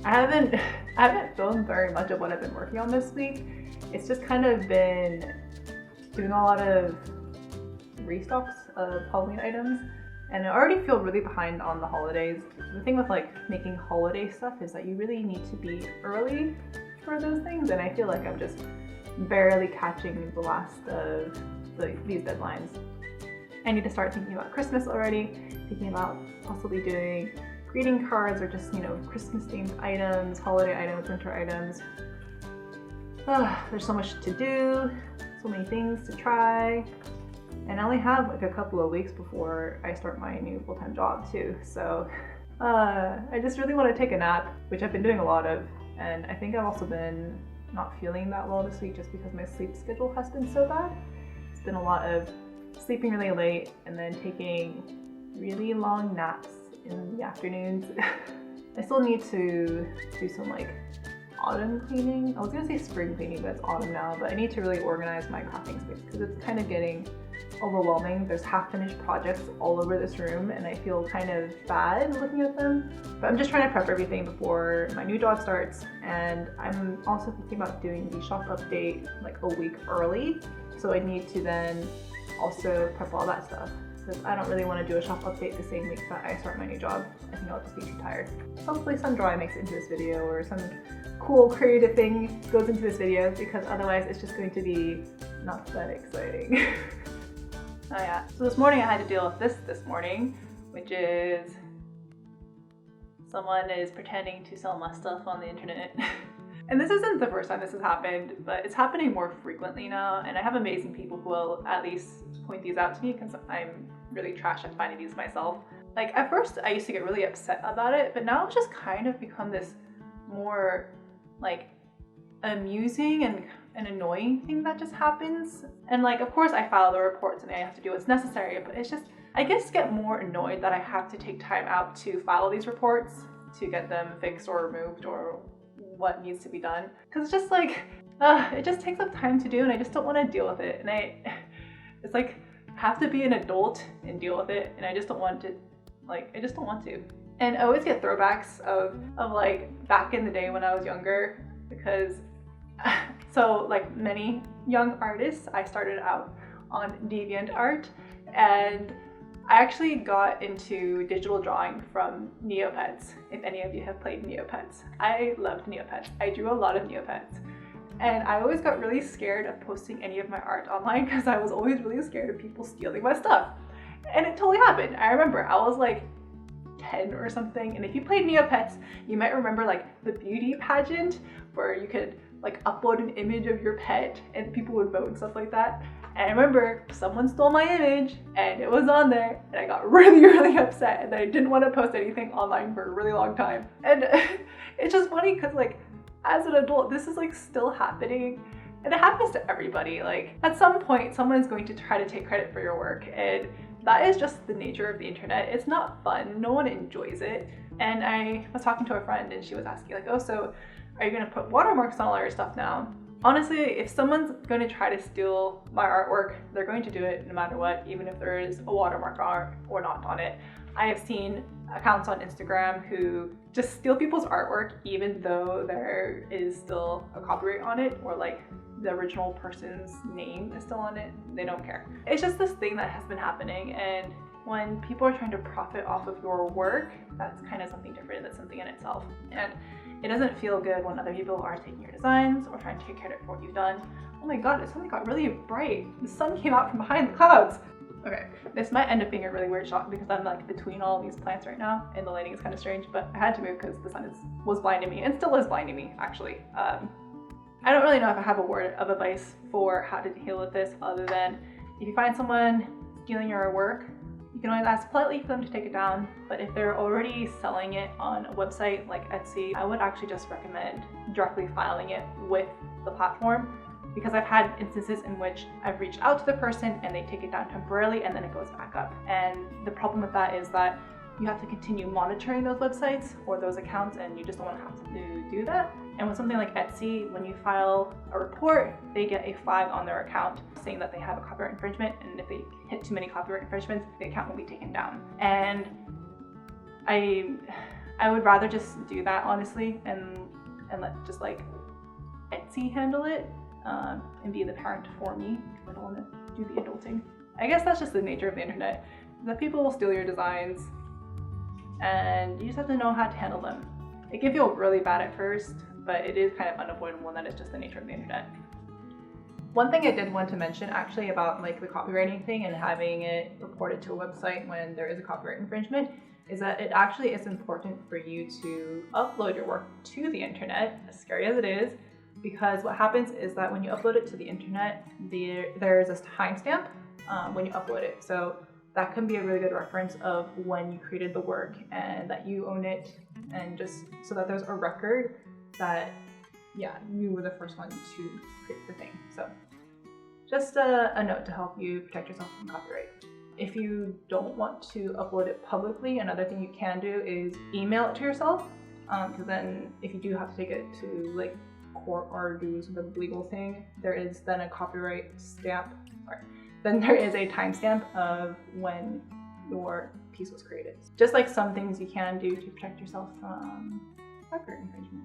I haven't filmed very much of what I've been working on this week. It's just kind of been doing a lot of restocks of Halloween items, and I already feel really behind on the holidays. The thing with like making holiday stuff is that you really need to be early for those things, and I feel like I'm just barely catching the last of these deadlines. I need to start thinking about Christmas already, thinking about possibly doing greeting cards or just, Christmas themed items, holiday items, winter items. There's so much to do, so many things to try, and I only have like a couple of weeks before I start my new full-time job too. So I just really want to take a nap, which I've been doing a lot of, and I think I've also been not feeling that well this week just because my sleep schedule has been so bad. It's been a lot of sleeping really late and then taking really long naps in the afternoons. I still need to do some like autumn cleaning. I was gonna say spring cleaning, but it's autumn now. But I need to really organize my crafting space because it's kind of getting overwhelming. There's half-finished projects all over this room and I feel kind of bad looking at them. But I'm just trying to prep everything before my new job starts, and I'm also thinking about doing the shop update like a week early. So I need to then also prep all that stuff, because I don't really want to do a shop update the same week that I start my new job. I think I'll just be too tired. Hopefully some drawing makes it into this video, or some cool creative thing goes into this video, because otherwise it's just going to be not that exciting. Oh yeah, so this morning I had to deal with this morning, which is someone is pretending to sell my stuff on the internet. And this isn't the first time this has happened, but it's happening more frequently now, and I have amazing people who will at least point these out to me because I'm really trash at finding these myself. Like at first I used to get really upset about it, but now it's just kind of become this more like amusing and an annoying thing that just happens. And like, of course I file the reports and I have to do what's necessary, but it's just, I just get more annoyed that I have to take time out to file these reports to get them fixed or removed or what needs to be done. Because it's just like, it just takes up time to do, and I just don't want to deal with it. And it's like, I have to be an adult and deal with it, and I just don't want to, I just don't want to. And I always get throwbacks of like back in the day when I was younger, because so like many young artists, I started out on DeviantArt, and I actually got into digital drawing from Neopets, if any of you have played Neopets. I loved Neopets. I drew a lot of Neopets. And I always got really scared of posting any of my art online because I was always really scared of people stealing my stuff. And it totally happened. I remember I was like 10 or something, and if you played Neopets, you might remember like the beauty pageant where you could like upload an image of your pet and people would vote and stuff like that. And I remember someone stole my image and it was on there, and I got really, really upset, and I didn't want to post anything online for a really long time. And it's just funny because like as an adult, this is like still happening, and it happens to everybody. Like at some point, someone is going to try to take credit for your work, and that is just the nature of the internet. It's not fun. No one enjoys it. And I was talking to a friend and she was asking like, oh, so are you gonna put watermarks on all your stuff now? Honestly, if someone's going to try to steal my artwork, they're going to do it no matter what, even if there is a watermark or not on it. I have seen accounts on Instagram who just steal people's artwork even though there is still a copyright on it, or like the original person's name is still on it. They don't care. It's just this thing that has been happening, and when people are trying to profit off of your work, that's kind of something different. That's something in itself. And it doesn't feel good when other people are taking your designs or trying to take credit for what you've done. Oh my god, it suddenly got really bright. The sun came out from behind the clouds. Okay, this might end up being a really weird shot because I'm like between all these plants right now and the lighting is kind of strange, but I had to move because the sun was blinding me, and still is blinding me actually. I don't really know if I have a word of advice for how to deal with this, other than if you find someone stealing your work, you can always ask politely for them to take it down. But if they're already selling it on a website like Etsy, I would actually just recommend directly filing it with the platform, because I've had instances in which I've reached out to the person and they take it down temporarily and then it goes back up. And the problem with that is that you have to continue monitoring those websites or those accounts, and you just don't want to have to do that. And with something like Etsy, when you file a report, they get a flag on their account saying that they have a copyright infringement, and if they hit too many copyright infringements, the account will be taken down. And I I would rather just do that honestly and let just like Etsy handle it and be the parent for me, because I don't want to do the adulting. I guess that's just the nature of the internet, that people will steal your designs and you just have to know how to handle them. It can feel really bad at first, but it is kind of unavoidable, and that is just the nature of the internet. One thing I did want to mention actually about like the copywriting thing and having it reported to a website when there is a copyright infringement is that it actually is important for you to upload your work to the internet, as scary as it is, because what happens is that when you upload it to the internet, there's a timestamp when you upload it. So that can be a really good reference of when you created the work and that you own it, and just so that there's a record that, yeah, you were the first one to create the thing. So just a note to help you protect yourself from copyright. If you don't want to upload it publicly, another thing you can do is email it to yourself, because then if you do have to take it to like court or do some sort of legal thing, there is then a copyright stamp, then there is a timestamp of when your piece was created. Just like some things you can do to protect yourself from copyright infringement.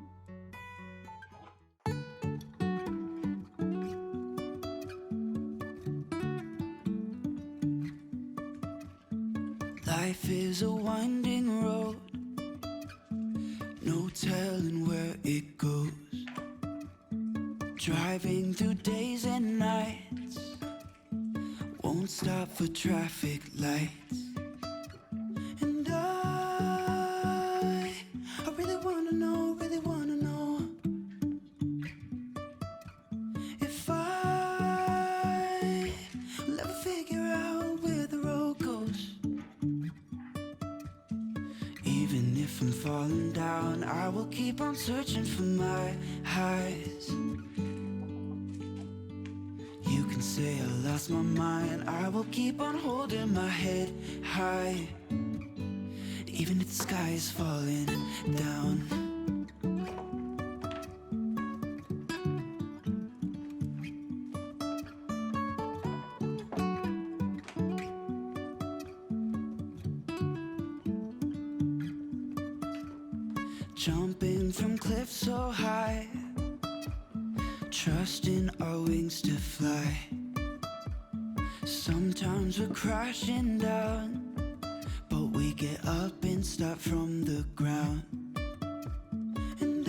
Life is a winding road, no telling where it goes. Driving through days and nights, won't stop for traffic lights. And I really wanna know if I will ever figure out where the road goes. Even if I'm falling down, I will keep on searching for my highs. You can say I lost my mind, I will keep on holding my head high, even if the sky is falling down. Jumping from cliffs so high, trusting our wings to fly. Sometimes we're crashing down, but we get up and start from the ground. And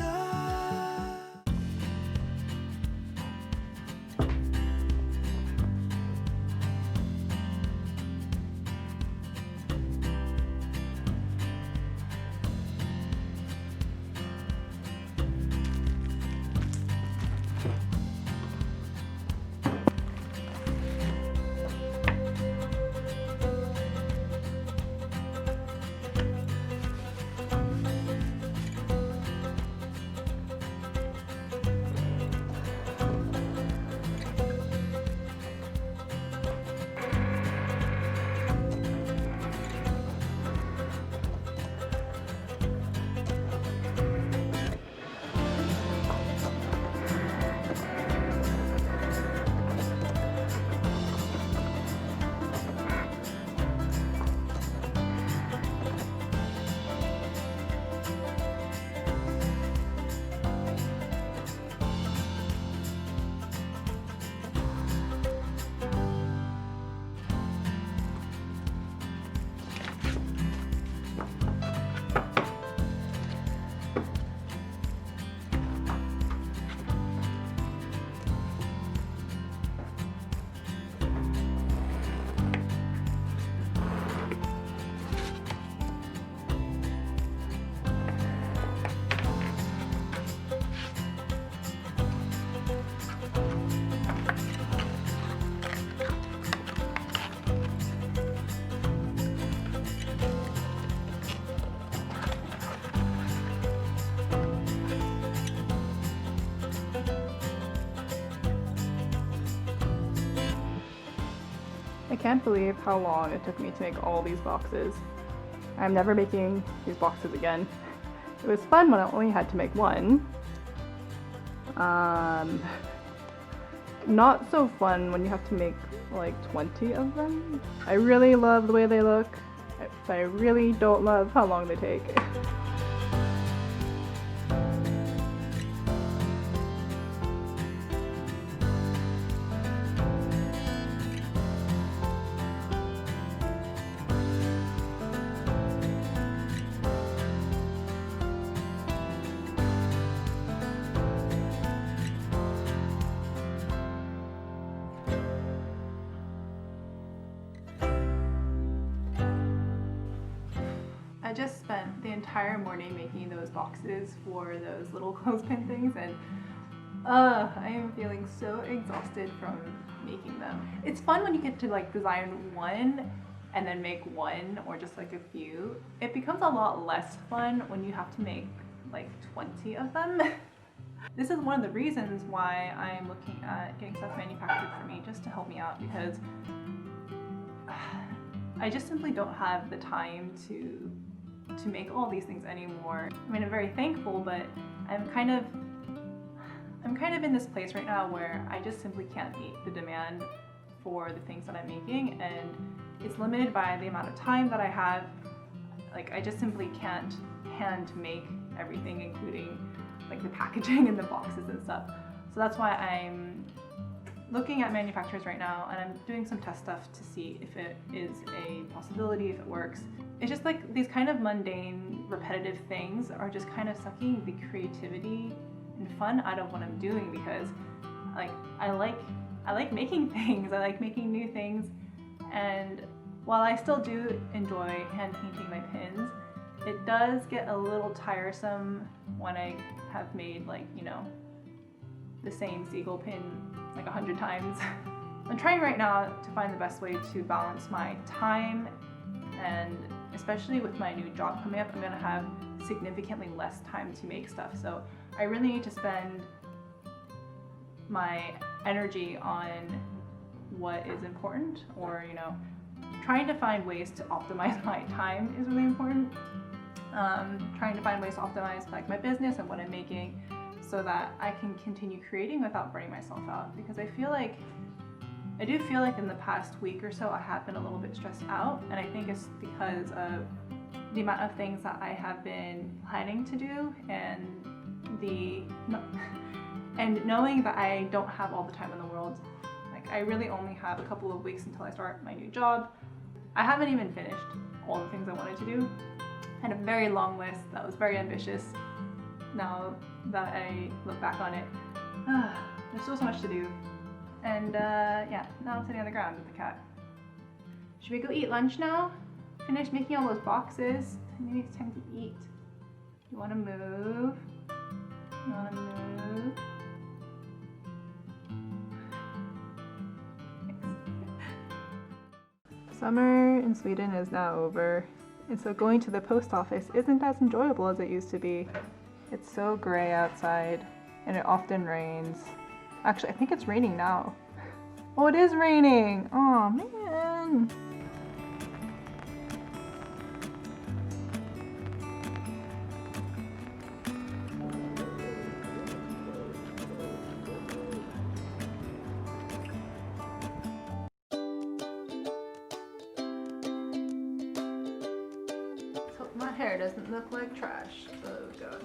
I can't believe how long it took me to make all these boxes. I'm never making these boxes again. It was fun when I only had to make one. Not so fun when you have to make like 20 of them. I really love the way they look, but I really don't love how long they take. I just spent the entire morning making those boxes for those little clothespin things, and I am feeling so exhausted from making them. It's fun when you get to like design one and then make one or just like a few. It becomes a lot less fun when you have to make like 20 of them. This is one of the reasons why I'm looking at getting stuff manufactured for me, just to help me out, because I just simply don't have the time to make all these things anymore. I mean, I'm very thankful, but I'm kind of in this place right now where I just simply can't meet the demand for the things that I'm making, and it's limited by the amount of time that I have. Like, I just simply can't hand make everything, including like the packaging and the boxes and stuff. So that's why I'm looking at manufacturers right now, and I'm doing some test stuff to see if it is a possibility, if it works. It's just like these kind of mundane, repetitive things are just kind of sucking the creativity and fun out of what I'm doing, because like I like making things, I like making new things, and while I still do enjoy hand painting my pins, it does get a little tiresome when I have made, like, you know, the same seagull pin like 100 times. I'm trying right now to find the best way to balance my time, and especially with my new job coming up, I'm gonna have significantly less time to make stuff. So I really need to spend my energy on what is important, or, you know, trying to find ways to optimize my time is really important. Trying to find ways to optimize like my business and what I'm making, so that I can continue creating without burning myself out, because I do feel like in the past week or so I have been a little bit stressed out, and I think it's because of the amount of things that I have been planning to do, and knowing that I don't have all the time in the world. Like, I really only have a couple of weeks until I start my new job. I haven't even finished all the things I wanted to do. I had a very long list that was very ambitious. Now that I look back on it, there's still so much to do. And yeah, now I'm sitting on the ground with the cat. Should we go eat lunch now? Finish making all those boxes. Maybe it's time to eat. You wanna move? You wanna move? Summer in Sweden is now over, and so going to the post office isn't as enjoyable as it used to be. It's so gray outside, and it often rains. Actually, I think it's raining now. Oh, it is raining! Oh man! So my hair doesn't look like trash. Oh god.